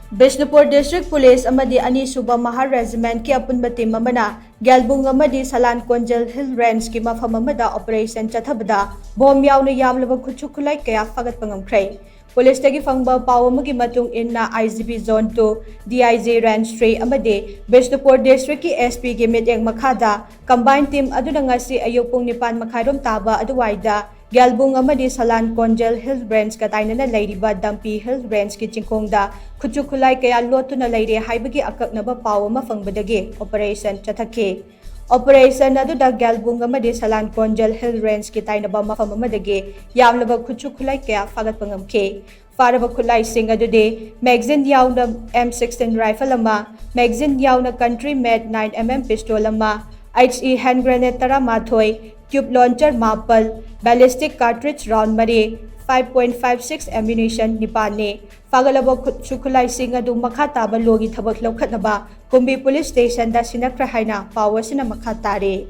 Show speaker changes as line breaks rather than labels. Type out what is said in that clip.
Bishnupur District Police amadi ani shuba Mahar Regiment ki apunba team amana Gelbung Amadi Salankonjil Hill Range ki mapham amada operation chatthabada bom Yaona Yamlaba Khutsu Khutlai kaya phagatpa ngamkhre. Police tagi fangba paw amagi matung inna IGP Zone 2 DIJ Range 3 amadi Bishnupur District ki SP ki mityang makhada combined team aduna ngasi ayuk pung nipan makhairom taba aduwaida Gelbung Amadi Salankonjil Hill Range kataina na lairiba Dampi Hill Range ki chingkongda Khutsu Khutlai kaya lotu na lairi haibagi akaknaba paw mafangbadagi operation chathakhe. Operation aduda Gelbung Amadi Salankonjil Hill Range ki tainaba mapham amadagi Yamlaba Khutsu Khutlai kaya phagatpa ngamkhre. Faraba Khutlai sing adude magazine yauna M16 rifle ama, magazine yauna country made 9mm pistol ama, HE hand grenade taramathoy, tube launcher mapal, ballistic cartridge round mari, 5.56 ammunition nipane. Phagalaba Khutsu Khutlai sing adu makhataba logi thabak laukhatnaba Kumbi Police Station da sinakra haina power sina makhatare.